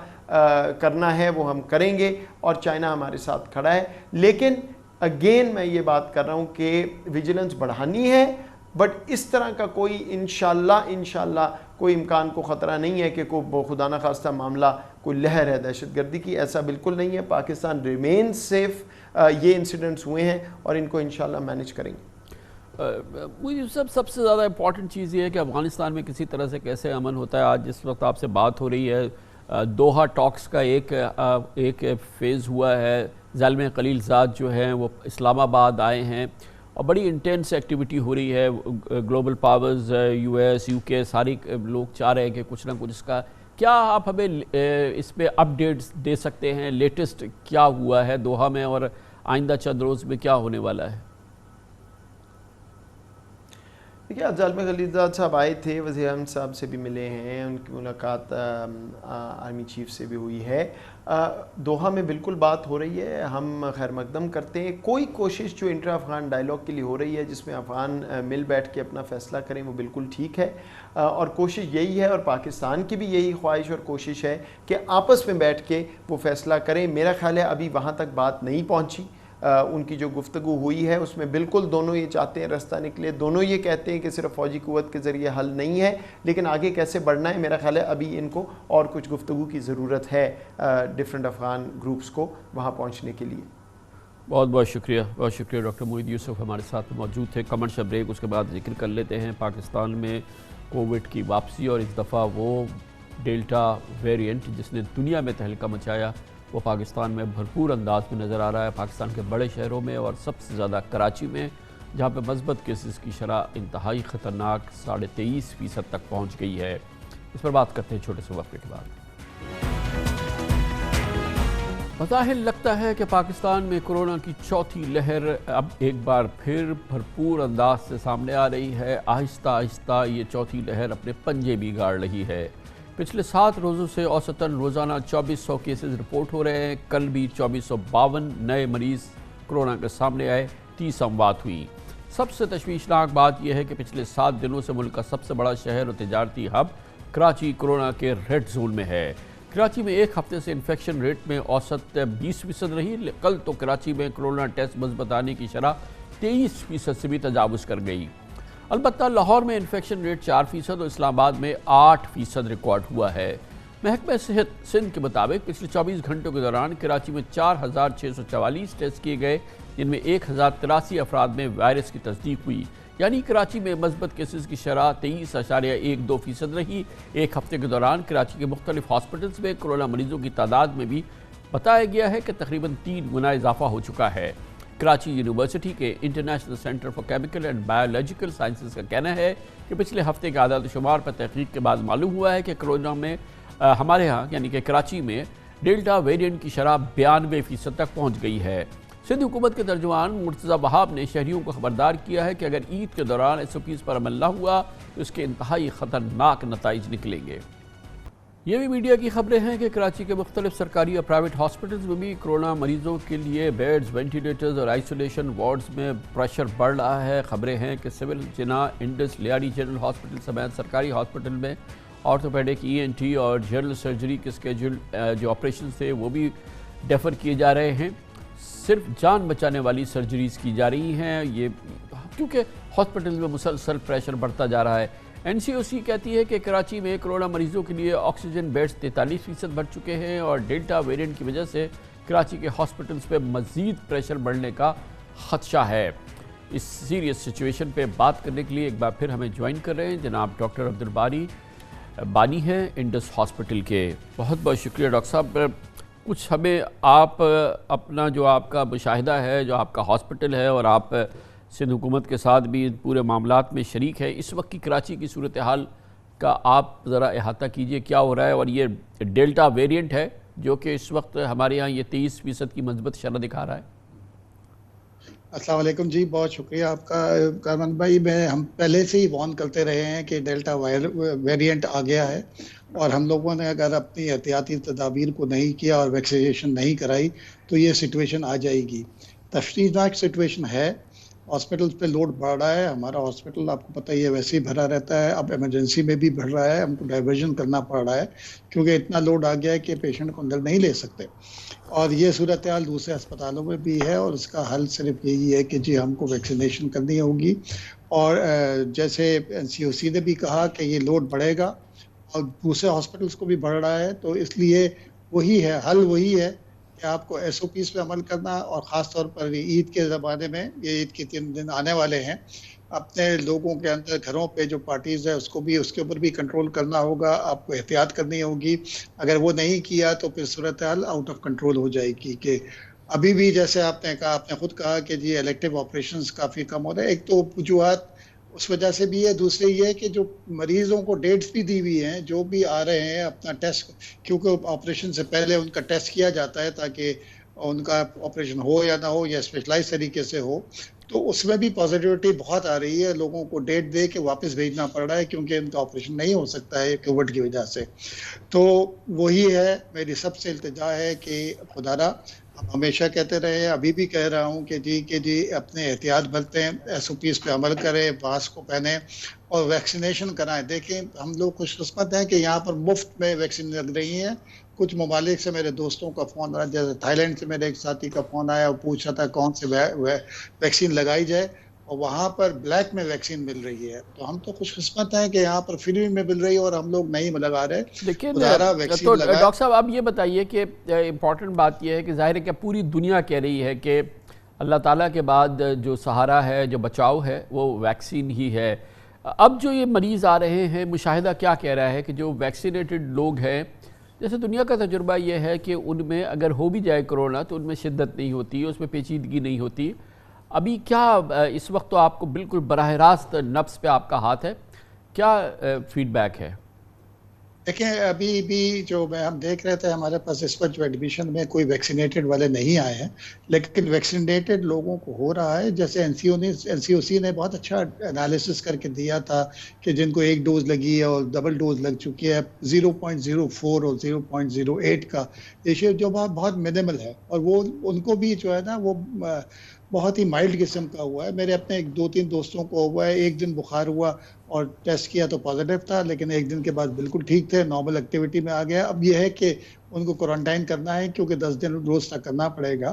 کرنا ہے وہ ہم کریں گے, اور چائنا ہمارے ساتھ کھڑا ہے. لیکن اگین میں یہ بات کر رہا ہوں کہ ویجیلنس بڑھانی ہے, بٹ اس طرح کا کوئی انشاءاللہ کوئی امکان کو خطرہ نہیں ہے کہ کوئی خدا نہ خواستہ معاملہ کوئی لہر ہے دہشت گردی کی. ایسا بالکل نہیں ہے. Pakistan remain safe. یہ انسیڈنٹس ہوئے ہیں اور ان کو انشاءاللہ مینیج کریں گے. مجھے سب سے زیادہ امپورٹنٹ چیز یہ ہے کہ افغانستان میں کسی طرح سے کیسے امن ہوتا ہے. آج جس وقت آپ سے بات ہو رہی ہے, دوحہ ٹاکس کا ایک فیز ہوا ہے. ظالم خلیل زاد جو ہیں وہ اسلام آباد آئے ہیں اور بڑی انٹینس ایکٹیویٹی ہو رہی ہے. Global powers, U S, you کے, ساری لوگ چاہ رہے ہیں کہ کچھ نہ کچھ اس کا. کیا آپ ہمیں اس پہ اپڈیٹس دے سکتے ہیں؟ لیٹسٹ کیا ہوا ہے دوحہ میں اور آئندہ چند روز میں کیا ہونے والا ہے؟ دیکھیے, آج ظالم خلیل زاد صاحب آئے تھے, وزیر اعظم صاحب سے بھی ملے ہیں, ان کی ملاقات آرمی چیف سے بھی ہوئی ہے. دوحہ میں بالکل بات ہو رہی ہے, ہم خیر مقدم کرتے ہیں. کوئی کوشش جو انٹرا افغان ڈائیلاگ کے لیے ہو رہی ہے جس میں افغان مل بیٹھ کے اپنا فیصلہ کریں, وہ بالکل ٹھیک ہے. اور کوشش یہی ہے, اور پاکستان کی بھی یہی خواہش اور کوشش ہے کہ آپس میں بیٹھ کے وہ فیصلہ کریں. میرا خیال ہے ابھی وہاں تک بات نہیں پہنچی. ان کی جو گفتگو ہوئی ہے اس میں بالکل دونوں یہ چاہتے ہیں رستہ نکلے. دونوں یہ کہتے ہیں کہ صرف فوجی قوت کے ذریعے حل نہیں ہے, لیکن آگے کیسے بڑھنا ہے, میرا خیال ہے ابھی ان کو اور کچھ گفتگو کی ضرورت ہے ڈیفرنٹ افغان گروپس کو وہاں پہنچنے کے لیے. بہت بہت شکریہ ڈاکٹر موحید یوسف ہمارے ساتھ موجود تھے. کمرشل بریک, اس کے بعد ذکر کر لیتے ہیں پاکستان میں کووڈ کی واپسی, اور اس دفعہ وہ ڈیلٹا ویرینٹ جس نے دنیا میں تہلکہ مچایا وہ پاکستان میں بھرپور انداز میں نظر آ رہا ہے. پاکستان کے بڑے شہروں میں اور سب سے زیادہ کراچی میں, جہاں پہ مثبت کیسز کی شرح انتہائی خطرناک 23.5% تک پہنچ گئی ہے. اس پر بات کرتے ہیں چھوٹے سے وقفے کے بعد. بظاہر لگتا ہے کہ پاکستان میں کورونا کی چوتھی لہر اب ایک بار پھر بھرپور انداز سے سامنے آ رہی ہے. آہستہ آہستہ یہ چوتھی لہر اپنے پنجے بھی گاڑ رہی ہے. پچھلے 7 روزوں سے اوسطاً روزانہ 2400 کیسز رپورٹ ہو رہے ہیں. کل بھی 2452 نئے مریض کورونا کے سامنے آئے, 30 اموات ہوئی. سب سے تشویشناک بات یہ ہے کہ پچھلے 7 دنوں سے ملک کا سب سے بڑا شہر اور تجارتی ہب کراچی کورونا کے ریڈ زون میں ہے. کراچی میں ایک ہفتے سے انفیکشن ریٹ میں اوسط 20% رہی. کل تو کراچی میں کورونا ٹیسٹ مثبت آنے کی شرح 23% سے بھی تجاوز کر گئی. البتہ لاہور میں انفیکشن ریٹ 4% اور اسلام آباد میں 8% ریکارڈ ہوا ہے. محکمہ صحت سندھ کے مطابق پچھلے 24 گھنٹوں کے دوران کراچی میں 4644 ٹیسٹ کیے گئے, جن میں 1083 افراد میں وائرس کی تصدیق ہوئی. یعنی کراچی میں مثبت کیسز کی شرح 23.12% رہی. ایک ہفتے کے دوران کراچی کے مختلف ہاسپٹلز میں کورونا مریضوں کی تعداد میں بھی بتایا گیا ہے کہ تقریباً 3 گنا اضافہ ہو چکا ہے. کراچی یونیورسٹی کے international centre for chemical and biological sciences کا کہنا ہے کہ پچھلے ہفتے کے اعداد و شمار پر تحقیق کے بعد معلوم ہوا ہے کہ کورونا میں ہمارے ہاں یعنی کہ کراچی میں ڈیلٹا ویرینٹ کی شرح 92% تک پہنچ گئی ہے. سندھ حکومت کے ترجمان مرتضی وہاب نے شہریوں کو خبردار کیا ہے کہ اگر عید کے دوران SOPs پر عمل نہ ہوا تو اس کے انتہائی خطرناک نتائج نکلیں گے۔ یہ بھی میڈیا کی خبریں ہیں کہ کراچی کے مختلف سرکاری اور پرائیویٹ ہاسپٹلز میں بھی کرونا مریضوں کے لیے بیڈز، وینٹیلیٹرز اور آئسولیشن وارڈز میں پریشر بڑھ رہا ہے۔ خبریں ہیں کہ سول جناح، انڈس، لیاری جنرل ہاسپٹل سمیت سرکاری ہاسپٹل میں آرتھوپیڈک، ENT اور جنرل سرجری کے اسکیجول جو آپریشن تھے وہ بھی ڈیفر کیے جا رہے ہیں۔ صرف جان بچانے والی سرجریز کی جا رہی ہیں، یہ کیونکہ ہاسپٹل میں مسلسل پریشر بڑھتا جا رہا ہے۔ NCOC کہتی ہے کہ کراچی میں کرونا مریضوں کے لیے آکسیجن بیڈز 43% بڑھ چکے ہیں اور ڈیلٹا ویرینٹ کی وجہ سے کراچی کے ہاسپٹلز پہ مزید پریشر بڑھنے کا خدشہ ہے۔ اس سیریس سچویشن پہ بات کرنے کے لیے ایک بار پھر ہمیں جوائن کر رہے ہیں جناب ڈاکٹر عبدالباری بانی ہیں انڈس ہاسپٹل کے۔ بہت بہت شکریہ ڈاکٹر صاحب۔ کچھ ہمیں آپ اپنا جو آپ کا مشاہدہ ہے، جو آپ کا ہاسپٹل ہے اور آپ سندھ حکومت کے ساتھ بھی پورے معاملات میں شریک ہے، اس وقت کی کراچی کی صورتحال کا آپ ذرا احاطہ کیجئے، کیا ہو رہا ہے؟ اور یہ ڈیلٹا ویریئنٹ ہے جو کہ اس وقت ہمارے ہاں یہ 23% کی مثبت شرح دکھا رہا ہے۔ السلام علیکم جی، بہت شکریہ آپ کا کارمن بھائی۔ ہم پہلے سے ہی وارن کرتے رہے ہیں کہ ڈیلٹا ویریئنٹ آ گیا ہے، اور ہم لوگوں نے اگر اپنی احتیاطی تدابیر کو نہیں کیا اور ویکسینیشن نہیں کرائی تو یہ سچویشن آ جائے گی۔ تشویشناک سچویشن ہے، ہاسپٹل پہ لوڈ بڑھ رہا ہے۔ ہمارا ہاسپٹل آپ کو پتہ ہی ہے ویسے ہی بھرا رہتا ہے، اب ایمرجنسی میں بھی بڑھ رہا ہے، ہم کو ڈائیورژن کرنا پڑ رہا ہے کیونکہ اتنا لوڈ آ گیا ہے کہ پیشنٹ کو اندر نہیں لے سکتے، اور یہ صورتحال دوسرے اسپتالوں میں بھی ہے، اور اس کا حل صرف یہی ہے کہ جی ہم کو ویکسینیشن کرنی ہوگی۔ اور جیسے NCOC نے بھی کہا کہ یہ لوڈ بڑھے گا اور دوسرے ہاسپٹلس کو بھی بڑھ رہا ہے، تو اس لیے وہی ہے، حل وہی ہے کہ آپ کو SOPs پہ عمل کرنا، اور خاص طور پر عید کے زمانے میں، یہ عید کے 3 دن آنے والے ہیں، اپنے لوگوں کے اندر گھروں پہ جو پارٹیز ہے اس کو بھی، اس کے اوپر بھی کنٹرول کرنا ہوگا، آپ کو احتیاط کرنی ہوگی۔ اگر وہ نہیں کیا تو پھر صورتحال آؤٹ آف کنٹرول ہو جائے گی۔ کہ ابھی بھی جیسے آپ نے کہا، آپ نے خود کہا کہ جی الیکٹیو آپریشنز کافی کم ہو رہے ہیں، ایک تو وجوہات اس وجہ سے بھی ہے، دوسرے یہ ہے کہ جو مریضوں کو ڈیٹس بھی دی ہوئی ہیں، جو بھی آ رہے ہیں اپنا ٹیسٹ، کیونکہ آپریشن سے پہلے ان کا ٹیسٹ کیا جاتا ہے تاکہ ان کا آپریشن ہو یا نہ ہو یا اسپیشلائز طریقے سے ہو، تو اس میں بھی پازیٹیوٹی بہت آ رہی ہے۔ لوگوں کو ڈیٹ دے کے واپس بھیجنا پڑ رہا ہے کیونکہ ان کا آپریشن نہیں ہو سکتا ہے کووڈ کی وجہ سے۔ تو وہی ہے، میری سب سے التجا ہے کہ خدارا ہم ہمیشہ کہتے رہے ہیں، ابھی بھی کہہ رہا ہوں کہ جی اپنے احتیاط برتیں، SOPs پہ عمل کریں، ماسک کو پہنیں اور ویکسینیشن کرائیں۔ دیکھیں ہم لوگ خوش قسمت ہیں کہ یہاں پر مفت میں ویکسین لگ رہی ہیں۔ کچھ ممالک سے میرے دوستوں کا فون آیا، جیسے تھائی لینڈ سے میرے ایک ساتھی کا فون آیا، وہ پوچھ رہا تھا کون سے ویکسین لگائی جائے، اور وہاں پر بلیک میں ویکسین مل رہی ہے۔ تو ہم تو خوش قسمت ہیں کہ یہاں پر فری میں مل رہی ہے اور ہم لوگ نہیں لگا رہے۔ لیکن تو ڈاکٹر صاحب اب یہ بتائیے کہ امپورٹنٹ بات یہ ہے کہ ظاہر ہے کہ پوری دنیا کہہ رہی ہے کہ اللہ تعالیٰ کے بعد جو سہارا ہے، جو بچاؤ ہے، وہ ویکسین ہی ہے۔ اب جو یہ مریض آ رہے ہیں، مشاہدہ کیا کہہ رہا ہے کہ جو ویکسینیٹڈ لوگ ہیں، جیسے دنیا کا تجربہ یہ ہے کہ ان میں اگر ہو بھی جائے کرونا تو ان میں شدت نہیں ہوتی، اس میں پیچیدگی نہیں ہوتی۔ ابھی کیا اس وقت تو آپ کو بالکل براہ راست نفس پہ آپ کا ہاتھ ہے، کیا فیڈ بیک ہے؟ دیکھیں ابھی بھی جو ہم دیکھ رہے تھے، ہمارے پاس اس وقت جو ایڈمیشن میں کوئی ویکسینیٹڈ والے نہیں آئے ہیں، لیکن ویکسینیٹڈ لوگوں کو ہو رہا ہے۔ جیسے NCOC نے بہت اچھا انالیسس کر کے دیا تھا کہ جن کو 1 ڈوز لگی ہے اور ڈبل ڈوز لگ چکی ہے، 0.04 اور 0.08 کا ریشیو جو بہت منیمل ہے، اور وہ ان کو بھی جو ہے نا وہ بہت ہی مائلڈ قسم کا ہوا ہے۔ میرے اپنے 2-3 دوستوں کو ہوا ہے، 1 دن بخار ہوا اور ٹیسٹ کیا تو پازیٹیو تھا، لیکن 1 دن کے بعد بالکل ٹھیک تھے، نارمل ایکٹیویٹی میں آ گیا۔ اب یہ ہے کہ ان کو کوارنٹائن کرنا ہے کیونکہ 10 دن روز تک کرنا پڑے گا۔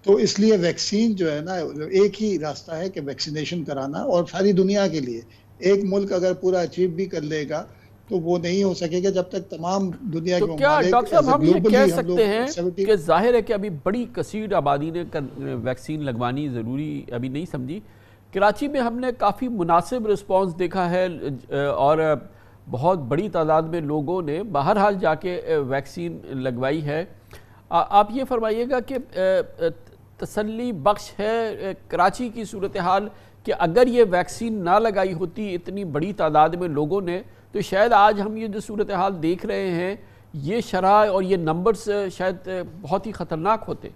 تو اس لیے ویکسین جو ہے نا، ایک ہی راستہ ہے کہ ویکسینیشن کرانا، اور ساری دنیا کے لیے ایک ملک اگر پورا اچیو بھی کر لے گا تو وہ نہیں ہو سکے گا جب تک تمام دنیا کے ممالک۔ کیا ڈاکٹر صاحب ہم یہ کہہ سکتے ہیں کہ ظاہر ہے کہ ابھی بڑی کثیر آبادی نے ویکسین لگوانی ضروری ابھی نہیں سمجھی؟ کراچی میں ہم نے کافی مناسب رسپانس دیکھا ہے، اور بہت بڑی تعداد میں لوگوں نے بہرحال جا کے ویکسین لگوائی ہے۔ آپ یہ فرمائیے گا کہ تسلی بخش ہے کراچی کی صورتحال کہ اگر یہ ویکسین نہ لگائی ہوتی اتنی بڑی تعداد میں لوگوں نے، تو شاید آج ہم یہ جو صورتحال دیکھ رہے ہیں، یہ شرح اور یہ نمبرز شاید بہت ہی خطرناک ہوتے؟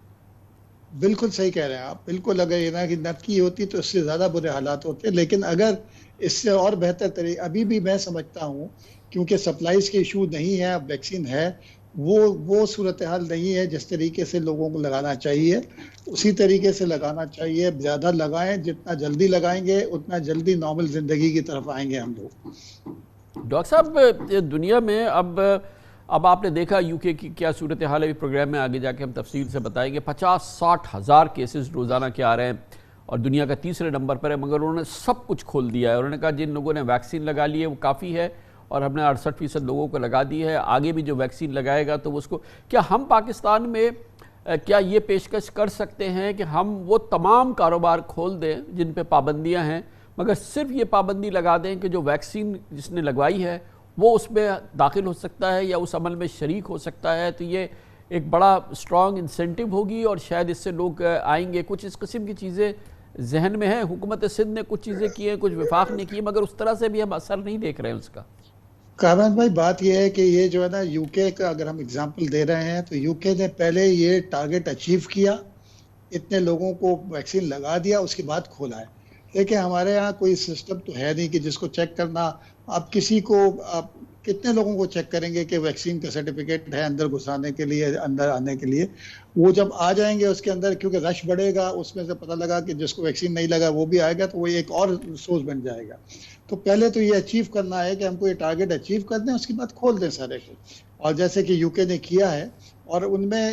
بالکل صحیح کہہ رہے ہیں آپ. بالکل اگر یہ کہ نت کی ہوتی تو اس سے زیادہ برے حالات ہوتے, لیکن اگر اس سے اور بہتر طریقے, ابھی بھی میں سمجھتا ہوں کیونکہ سپلائیز کے ایشو نہیں ہے, اب ویکسین ہے, وہ صورتحال نہیں ہے. جس طریقے سے لوگوں کو لگانا چاہیے اسی طریقے سے لگانا چاہیے. زیادہ لگائیں, جتنا جلدی لگائیں گے اتنا جلدی نارمل زندگی کی طرف آئیں گے ہم لوگ. ڈاکٹر صاحب, دنیا میں اب آپ نے دیکھا یو کے کی کیا صورتحال ہے, پروگرام میں آگے جا کے ہم تفصیل سے بتائیں گے. 50-60 ہزار کیسز روزانہ کے آ رہے ہیں اور دنیا کا تیسرے نمبر پر ہے, مگر انہوں نے سب کچھ کھول دیا ہے. انہوں نے کہا جن لوگوں نے ویکسین لگا لی ہے وہ کافی ہے, اور ہم نے 68% لوگوں کو لگا دی ہے, آگے بھی جو ویکسین لگائے گا تو اس کو. کیا ہم پاکستان میں کیا یہ پیشکش کر سکتے ہیں کہ ہم وہ تمام کاروبار کھول دیں جن پہ پابندیاں ہیں, مگر صرف یہ پابندی لگا دیں کہ جو ویکسین جس نے لگوائی ہے وہ اس میں داخل ہو سکتا ہے یا اس عمل میں شریک ہو سکتا ہے؟ تو یہ ایک بڑا اسٹرانگ انسینٹیو ہوگی اور شاید اس سے لوگ آئیں گے. کچھ اس قسم کی چیزیں ذہن میں ہیں. حکومت سندھ نے کچھ چیزیں کی ہیں, کچھ وفاق نے کی, مگر اس طرح سے بھی ہم اثر نہیں دیکھ رہے ہیں اس کا. کامران بھائی, بات یہ ہے کہ یہ جو ہے نا یو کے کا اگر ہم اگزامپل دے رہے ہیں تو یو کے نے پہلے یہ ٹارگٹ اچیو کیا, اتنے لوگوں کو ویکسین لگا دیا, اس کے بعد کھولا ہے. لیکن ہمارے ہاں کوئی سسٹم تو ہے نہیں کہ جس کو چیک کرنا, آپ کسی کو آپ کتنے لوگوں کو چیک کریں گے کہ ویکسین کا سرٹیفکیٹ ہے اندر گھسانے کے لیے, اندر آنے کے لیے. وہ جب آ جائیں گے اس کے اندر, کیونکہ رش بڑھے گا, اس میں سے پتہ لگا کہ جس کو ویکسین نہیں لگا وہ بھی آئے گا, تو وہ ایک اور سورس بن جائے گا. تو پہلے تو یہ اچیو کرنا ہے کہ ہم کو یہ ٹارگٹ اچیو کر دیں, اس کے بعد کھول دیں سارے کو. اور جیسے کہ یو کے نے کیا ہے, اور ان میں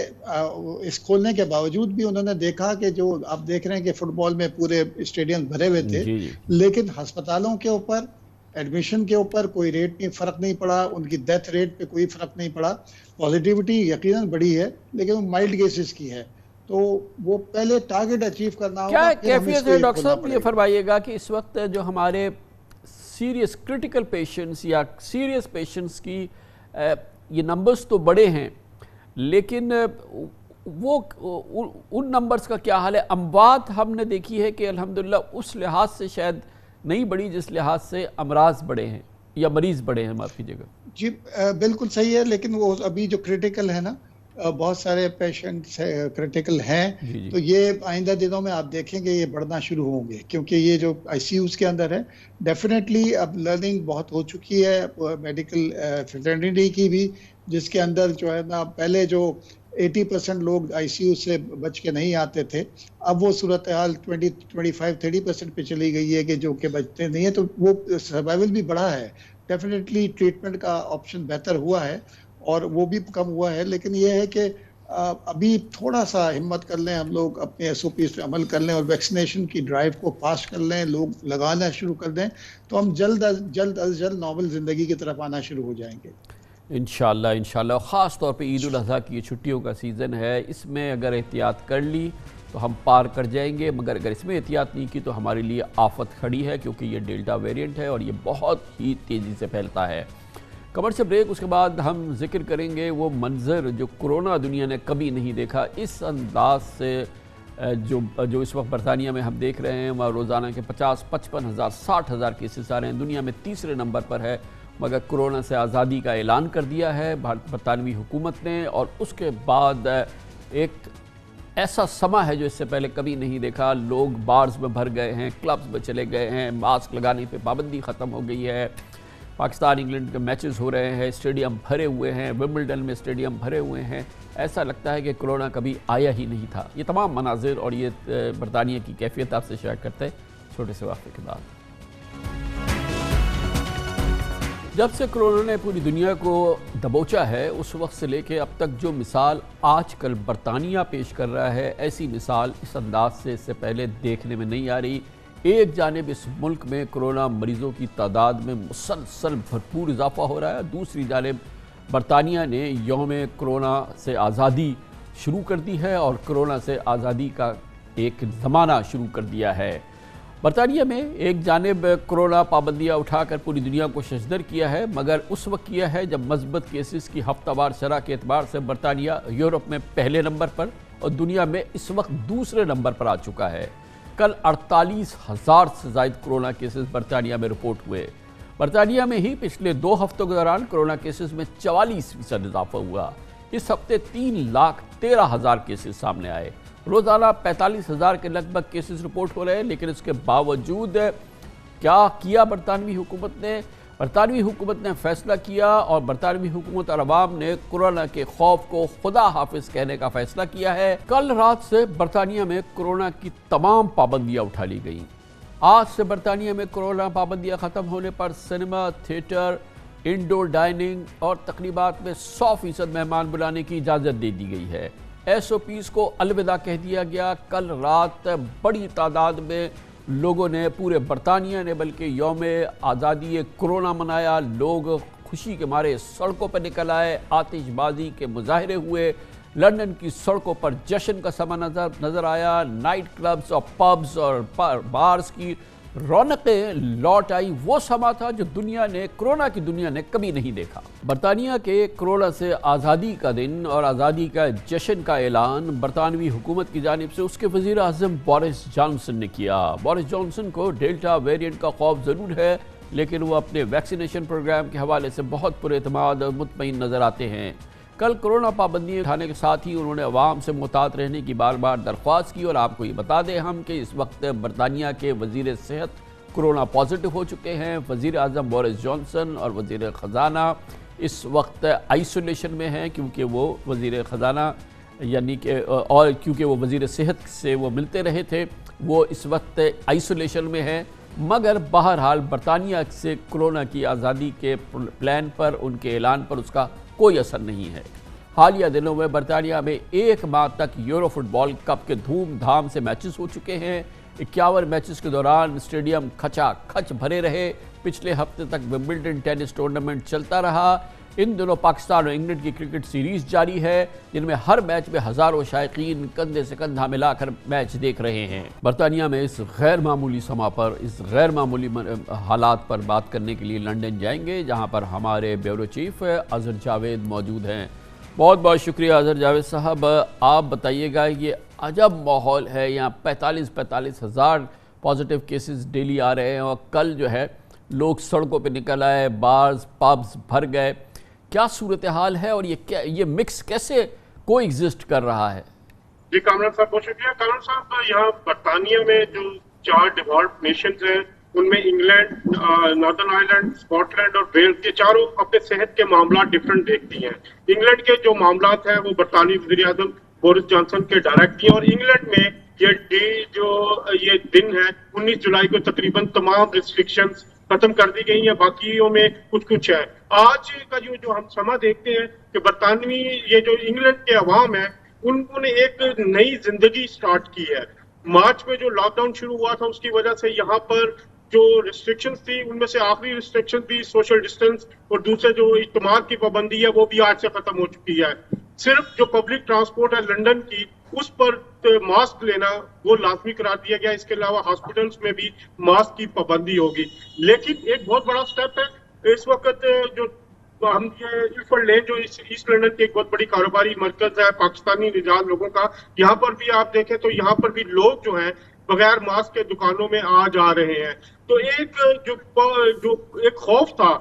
اس کھولنے کے باوجود بھی انہوں نے دیکھا کہ جو آپ دیکھ رہے ہیں کہ فٹ بال میں پورے اسٹیڈیم بھرے ہوئے تھے, لیکن ہسپتالوں کے اوپر ایڈمیشن کے اوپر کوئی ریٹ نہیں, فرق نہیں پڑا, ان کی ڈیتھ ریٹ پہ کوئی فرق نہیں پڑا. پازیٹیوٹی یقیناً بڑی ہے لیکن وہ مائلڈ کیسز کی ہے. تو وہ پہلے ٹارگٹ اچیو کرنا ہوگا. کیا کیفیت ہے ڈاکٹر صاحب, یہ فرمائیے گا کہ اس وقت جو ہمارے سیریس کرٹیکل پیشنٹس یا سیریس پیشنٹس کی یہ نمبرز تو بڑے ہیں, لیکن وہ ان نمبرز کا کیا حال ہے؟ اموات ہم نے دیکھی ہے کہ الحمدللہ اس لحاظ سے شاید نہیں بڑی جس لحاظ سے امراض بڑے ہیں یا مریض بڑے ہیں, معاف کیجیے گا. جی بالکل صحیح ہے, لیکن وہ ابھی جو کرٹیکل ہے نا, بہت سارے پیشنٹس کرٹیکل ہیں, تو یہ آئندہ دنوں میں آپ دیکھیں گے یہ بڑھنا شروع ہوں گے, کیونکہ یہ جو آئی سی یوز کے اندر ہے ڈیفینیٹلی اب لرننگ بہت ہو چکی ہے میڈیکل فریٹرنیٹی کی بھی, جس کے اندر جو ہے نا پہلے جو 80% لوگ آئی سی یو سے بچ کے نہیں آتے تھے, اب وہ صورتحال 25-30% پہ چلی گئی ہے کہ جو کہ بچتے نہیں ہیں, تو وہ سروائیول بھی بڑھا ہے. ڈیفینیٹلی ٹریٹمنٹ کا آپشن بہتر ہوا ہے اور وہ بھی کم ہوا ہے, لیکن یہ ہے کہ ابھی تھوڑا سا ہمت کر لیں ہم لوگ, اپنے ایس او پیز پہ عمل کر لیں اور ویکسینیشن کی ڈرائیو کو فاسٹ کر لیں, لوگ لگانا شروع کر دیں, تو ہم جلد از جلد نارمل زندگی کی طرف آنا شروع ہو جائیں گے انشاءاللہ. انشاءاللہ خاص طور پہ عید الاضحیٰ کی یہ چھٹیوں کا سیزن ہے, اس میں اگر احتیاط کر لی تو ہم پار کر جائیں گے, مگر اگر اس میں احتیاط نہیں کی تو ہمارے لیے آفت کھڑی ہے, کیونکہ یہ ڈیلٹا ویریئنٹ ہے اور یہ بہت ہی تیزی سے پھیلتا ہے. کمر سے بریک, اس کے بعد ہم ذکر کریں گے وہ منظر جو کرونا دنیا نے کبھی نہیں دیکھا. اس انداز سے جو اس وقت برطانیہ میں ہم دیکھ رہے ہیں, وہاں روزانہ کے 50-55 ہزار 60 ہزار کیسز آ رہے ہیں, دنیا میں تیسرے نمبر پر ہے, مگر کرونا سے آزادی کا اعلان کر دیا ہے برطانوی حکومت نے. اور اس کے بعد ایک ایسا سما ہے جو اس سے پہلے کبھی نہیں دیکھا, لوگ بارز میں بھر گئے ہیں, کلبز میں چلے گئے ہیں, ماسک لگانے پہ پابندی ختم ہو گئی ہے, پاکستان انگلینڈ کے میچز ہو رہے ہیں, اسٹیڈیم بھرے ہوئے ہیں, ومبلڈن میں اسٹیڈیم بھرے ہوئے ہیں, ایسا لگتا ہے کہ کرونا کبھی آیا ہی نہیں تھا. یہ تمام مناظر اور یہ برطانیہ کی کیفیت آپ سے شیئر کرتے ہیں چھوٹے سے وقفے کے بعد. جب سے کرونا نے پوری دنیا کو دبوچا ہے, اس وقت سے لے کے اب تک جو مثال آج کل برطانیہ پیش کر رہا ہے, ایسی مثال اس انداز سے اس سے پہلے دیکھنے میں نہیں آ رہی. ایک جانب اس ملک میں کرونا مریضوں کی تعداد میں مسلسل بھرپور اضافہ ہو رہا ہے, دوسری جانب برطانیہ نے یوم کرونا سے آزادی شروع کر دی ہے اور کرونا سے آزادی کا ایک زمانہ شروع کر دیا ہے. برطانیہ میں ایک جانب کرونا پابندیاں اٹھا کر پوری دنیا کو ششدر کیا ہے, مگر اس وقت کیا ہے جب مثبت کیسز کی ہفتہ وار شرح کے اعتبار سے برطانیہ یورپ میں پہلے نمبر پر اور دنیا میں اس وقت دوسرے نمبر پر آ چکا ہے. کل 48,000 سے زائد کرونا کیسز برطانیہ میں رپورٹ ہوئے. برطانیہ میں ہی پچھلے 2 ہفتوں کے دوران کرونا کیسز میں 44% اضافہ ہوا. اس ہفتے 3,13,000 کیسز سامنے آئے روزانہ 45,000 کے لگ بھگ کیسز رپورٹ ہو رہے ہیں، لیکن اس کے باوجود کیا کیا برطانوی حکومت نے؟ برطانوی حکومت نے فیصلہ کیا اور برطانوی حکومت اور عوام نے کورونا کے خوف کو خدا حافظ کہنے کا فیصلہ کیا ہے۔ کل رات سے برطانیہ میں کورونا کی تمام پابندیاں اٹھا لی گئیں۔ آج سے برطانیہ میں کورونا پابندیاں ختم ہونے پر سینما، تھیٹر، انڈور ڈائننگ اور تقریبات میں 100% مہمان بلانے کی اجازت دے دی گئی ہے۔ ایس او پیز کو الوداع کہہ دیا گیا۔ کل رات بڑی تعداد میں لوگوں نے، پورے برطانیہ نے بلکہ یوم آزادی کورونا منایا۔ لوگ خوشی کے مارے سڑکوں پر نکل آئے، آتش بازی کے مظاہرے ہوئے۔ لندن کی سڑکوں پر جشن کا سما نظر آیا۔ نائٹ کلبز اور پبز اور بارز کی رونقیں لوٹ آئی۔ وہ سما تھا جو کورونا کی دنیا نے کبھی نہیں دیکھا۔ برطانیہ کے کورونا سے آزادی کا دن اور آزادی کا جشن کا اعلان برطانوی حکومت کی جانب سے اس کے وزیر اعظم بورس جانسن نے کیا۔ بورس جانسن کو ڈیلٹا ویریئنٹ کا خوف ضرور ہے، لیکن وہ اپنے ویکسینیشن پروگرام کے حوالے سے بہت پر اعتماد اور مطمئن نظر آتے ہیں۔ کل کورونا پابندیاں اٹھانے کے ساتھ ہی انہوں نے عوام سے محتاط رہنے کی بار بار درخواست کی، اور آپ کو یہ بتا دیں ہم کہ اس وقت برطانیہ کے وزیر صحت کورونا پازیٹو ہو چکے ہیں۔ وزیر اعظم بورس جانسن اور وزیر خزانہ اس وقت آئسولیشن میں ہیں، کیونکہ وہ وزیر خزانہ کیونکہ وہ وزیر صحت سے وہ ملتے رہے تھے، وہ اس وقت آئسولیشن میں ہیں۔ مگر بہرحال برطانیہ سے کورونا کی آزادی کے پلان پر، ان کے اعلان پر اس کا کوئی اثر نہیں ہے۔ حالیہ دنوں میں برطانیہ میں 1 ماہ تک یورو فٹ بال کپ کے دھوم دھام سے میچز ہو چکے ہیں۔ 51 میچز کے دوران اسٹیڈیم کھچا کھچ بھرے رہے۔ پچھلے ہفتے تک ومبلڈن ٹینس ٹورنامنٹ چلتا رہا۔ ان دنوں پاکستان اور انگلینڈ کی کرکٹ سیریز جاری ہے، جن میں ہر میچ میں ہزاروں شائقین کندھے سے کندھا ملا کر میچ دیکھ رہے ہیں۔ برطانیہ میں اس غیر معمولی سما پر، اس غیر معمولی حالات پر بات کرنے کے لیے لندن جائیں گے، جہاں پر ہمارے بیورو چیف اظہر جاوید موجود ہیں۔ بہت بہت شکریہ اظہر جاوید صاحب۔ آپ بتائیے گا، یہ عجب ماحول ہے، یہاں 45 ہزار پازیٹیو کیسز ڈیلی آ رہے ہیں، اور کل جو ہے لوگ سڑکوں پہ نکل آئے، بارز پبز بھر گئے۔ کیا صورتحال ہے اور یہ مکس کیسے کو ایگزسٹ کر رہا ہے؟ جی کامران صاحب بہت شکریہ۔ کامران صاحب، یہاں برطانیہ میں جو 4 ڈیولپڈ نیشنز ہیں، ان میں England, northern Ireland, Scotland اور ویلز، یہ چاروں اپنے صحت کے معاملات ڈفرینٹ دیکھتی ہیں۔ انگلینڈ کے جو معاملات ہیں وہ برطانوی وزیر اعظم بورس جانسن کے ڈائریکٹ ہیں، اور انگلینڈ میں یہ دن ہے 19 جولائی کو تقریباً تمام ریسٹرکشنز ختم کر دی گئی ہیں، باقیوں میں کچھ ہے۔ آج کا جو ہم سما دیکھتے ہیں کہ برطانوی یہ جو انگلینڈ کے عوام ہیں، انہوں نے ایک نئی زندگی سٹارٹ کی ہے۔ مارچ میں جو لاک ڈاؤن شروع ہوا تھا، اس کی وجہ سے یہاں پر جو ریسٹرکشنز تھی، ان میں سے آخری ریسٹرکشن بھی سوشل ڈسٹینس اور دوسرے جو اجتماع کی پابندی ہے، وہ بھی آج سے ختم ہو چکی ہے۔ صرف جو پبلک ٹرانسپورٹ ہے لندن کی، اس پر ماسک لینا وہ لازمی قرار دیا گیا۔ اس کے علاوہ ہاسپٹلز میں بھی ماسک کی پابندی ہوگی۔ لیکن ایک بہت بڑا سٹیپ ہے اس وقت، جو ہم الفرڈ لین جو ایسٹ لندن کی ایک بہت بڑی کاروباری مرکز ہے پاکستانی نژاد لوگوں کا، یہاں پر بھی آپ دیکھیں تو یہاں پر بھی لوگ جو ہیں بغیر ماسک کے دکانوں میں آ جا رہے ہیں۔ تو جو ایک خوف تھا،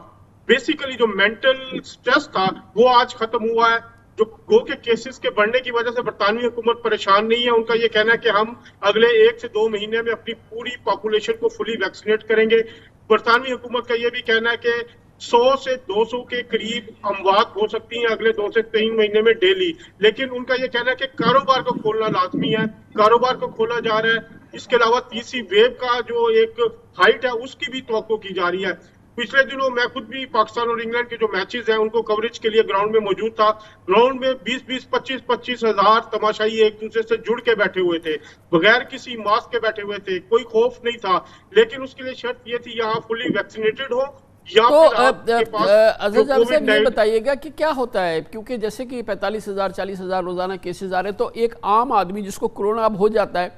بیسیکلی جو مینٹل سٹریس تھا، وہ آج ختم ہوا ہے۔ جو گو کے کیسز کے بڑھنے کی وجہ سے برطانوی حکومت پریشان نہیں ہے۔ ان کا یہ کہنا ہے کہ ہم اگلے 1 سے 2 مہینے میں اپنی پوری پاپولیشن کو فلی ویکسینیٹ کریں گے۔ برطانوی حکومت کا یہ بھی کہنا ہے کہ 100 سے 200 کے قریب اموات ہو سکتی ہیں اگلے 2 سے 3 مہینے میں ڈیلی۔ لیکن ان کا یہ کہنا ہے کہ کاروبار کو کھولنا لازمی ہے، کاروبار کو کھولا جا رہا ہے۔ اس کے علاوہ تیسری ویو کا جو ایک ہائٹ ہے، اس کی بھی توقع کی جا رہی ہے۔ پچھلے دنوں میں خود بھی پاکستان اور انگلینڈ کے جو میچز ہیں ان کو کوریج کے لیے گراؤنڈ میں موجود تھا۔ گراؤنڈ میں 25 ہزار تماشائی ایک دوسرے سے جڑ کے بیٹھے ہوئے تھے، بغیر کسی ماسک کے بیٹھے ہوئے تھے، کوئی خوف نہیں تھا۔ لیکن اس کے لیے شرط یہ تھی یہاں فلی ویکسینیٹڈ ہو۔ تو اظہر جاوید صاحب یہ بتائیے گا کہ کیا ہوتا ہے، کیونکہ جیسے کہ 45,000 40,000 روزانہ کیسز آ رہے ہیں، تو ایک عام آدمی جس کو کورونا اب ہو جاتا ہے،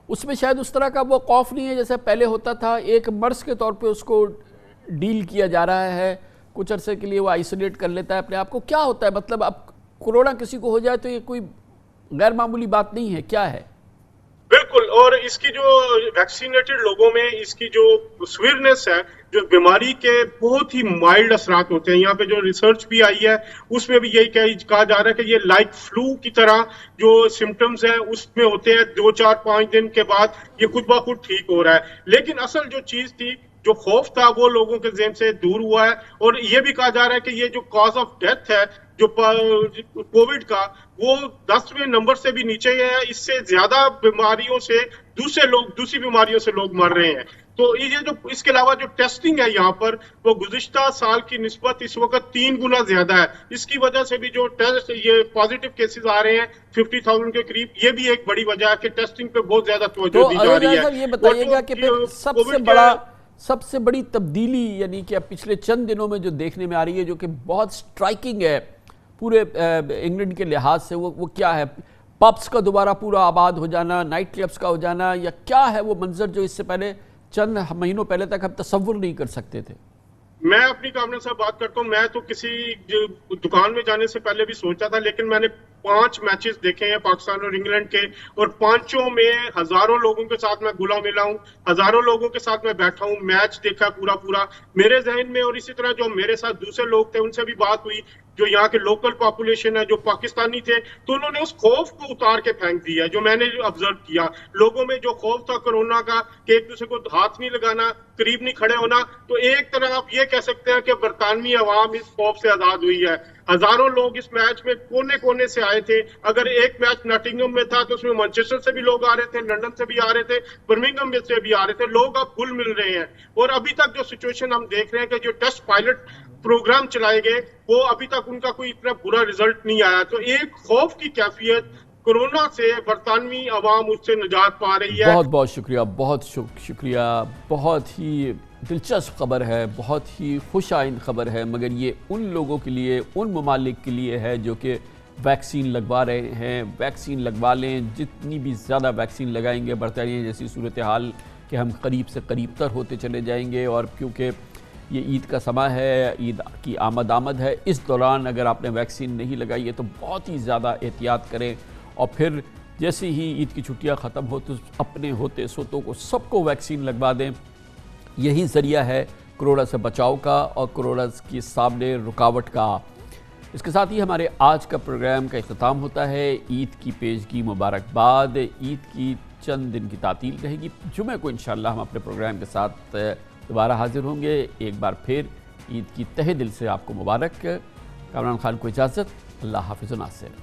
اس میں شاید اس طرح کا وہ خوف نہیں ہے جیسے پہلے ہوتا تھا۔ ایک مرض کے طور پہ اس کو ڈیل کیا جا رہا ہے، کچھ عرصے کے لیے وہ آئسولیٹ کر لیتا ہے اپنے آپ کو۔ کیا ہوتا ہے، مطلب اب کورونا کسی کو ہو جائے تو یہ کوئی غیر معمولی بات نہیں ہے، کیا ہے؟ بالکل اور اس کی جو ویکسینیٹڈ لوگوں میں اس کی جو سویئرنیس ہے، جو بیماری کے بہت ہی مائلڈ اثرات ہوتے ہیں، یہاں پہ جو ریسرچ بھی آئی ہے اس میں بھی یہی کہا جا رہا ہے کہ یہ لائک فلو کی طرح جو سمٹمز ہیں اس میں ہوتے ہیں، 2-4-5 دن کے بعد یہ خود بخود ٹھیک ہو رہا ہے. لیکن اصل جو چیز تھی، جو خوف تھا، وہ لوگوں کے ذہن سے دور ہوا ہے. اور یہ بھی کہا جا رہا ہے کہ یہ جو کاز آف ڈیتھ ہے جو کووڈ کا، وہ 10ویں نمبر سے بھی نیچے ہے. اس سے زیادہ بیماریوں سے دوسری بیماریوں سے لوگ مر رہے ہیں. تو یہ جو اس کے علاوہ جو ٹیسٹنگ ہے یہاں پر، وہ گزشتہ سال کی نسبت اس وقت 3 گنا زیادہ ہے. اس کی وجہ سے بھی جو ٹیسٹ یہ پازیٹیو کیسز آ رہے ہیں 50,000 کے قریب، یہ بھی ایک بڑی وجہ ہے کہ ٹیسٹنگ پہ بہت زیادہ توجہ دی جا رہی ہے. یہ بتائیے گا کہ پھر سب سے بڑی تبدیلی یعنی کہ اب پچھلے چند دنوں میں جو دیکھنے میں آ رہی ہے، جو کہ بہت سٹرائکنگ ہے پورے انگلینڈ کے لحاظ سے، وہ کیا ہے؟ پبس کا دوبارہ پورا آباد ہو جانا، نائٹ کلبس کا ہو جانا، یا کیا ہے وہ منظر جو اس سے پہلے چند مہینوں پہلے تک ہم تصور نہیں کر سکتے تھے؟ میں اپنی کامران صاحب بات کرتا ہوں. میں تو کسی دکان میں جانے سے پہلے بھی سوچا تھا، لیکن میں نے 5 میچز دیکھے ہیں پاکستان اور انگلینڈ کے، اور 5 میں ہزاروں لوگوں کے ساتھ میں گلا ملا ہوں، ہزاروں لوگوں کے ساتھ میں بیٹھا ہوں، میچ دیکھا پورا میرے ذہن میں. اور اسی طرح جو میرے ساتھ دوسرے لوگ تھے ان سے بھی بات ہوئی جو یہاں کے لوکل پاپولیشن ہے، جو پاکستانی تھے، تو انہوں نے اس خوف کو اتار کے پھینک دیا. جو میں نے آبزرو کیا لوگوں میں جو خوف تھا کورونا کا کہ ایک دوسرے کو ہاتھ نہیں لگانا، قریب نہیں کھڑے ہونا، تو ایک طرح آپ یہ کہہ سکتے ہیں کہ برطانوی عوام اس خوف سے آزاد ہوئی ہے. ہزاروں لوگ اس میچ میں کونے سے آئے تھے. اگر ایک میچ ناٹنگھم میں تھا تو اس میں مانچسٹر سے بھی لوگ آ رہے تھے، لندن سے بھی آ رہے تھے، برمنگھم میں سے بھی آ رہے تھے. لوگ اب گل مل رہے ہیں. اور ابھی تک جو سچویشن ہم دیکھ رہے ہیں کہ جو ٹیسٹ پائلٹ پروگرام چلائے گئے، وہ ابھی تک ان کا کوئی اتنا برا رزلٹ نہیں آیا. تو ایک خوف کی کیفیت کورونا سے برطانوی عوام اس سے نجات پا رہی ہے. بہت شکریہ، بہت شکریہ. بہت ہی دلچسپ خبر ہے، بہت ہی خوش آئند خبر ہے، مگر یہ ان لوگوں کے لیے، ان ممالک کے لیے ہے جو کہ ویکسین لگوا رہے ہیں. ویکسین لگوا لیں، جتنی بھی زیادہ ویکسین لگائیں گے، برطانیہ جیسی صورتحال کہ ہم قریب سے قریب تر ہوتے چلے جائیں گے. اور کیونکہ یہ عید کا سماں ہے، عید کی آمد ہے، اس دوران اگر آپ نے ویکسین نہیں لگائی ہے تو بہت ہی زیادہ احتیاط کریں. اور پھر جیسے ہی عید کی چھٹیاں ختم ہو تو اپنے ہوتے سوتوں کو سب کو ویکسین لگوا دیں. یہی ذریعہ ہے کورونا سے بچاؤ کا اور کورونا کے سامنے رکاوٹ کا. اس کے ساتھ ہی ہمارے آج کا پروگرام کا اختتام ہوتا ہے. عید کی پیشگی مبارکباد. عید کی چند دن کی تعطیل رہے گی. جمعہ کو انشاءاللہ ہم اپنے پروگرام کے ساتھ دوبارہ حاضر ہوں گے. ایک بار پھر عید کی تہہ دل سے آپ کو مبارک. کامران خان کو اجازت. اللہ حافظ و ناصر.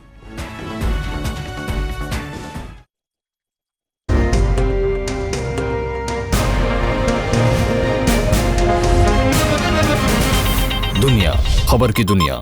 دنیا خبر کی دنیا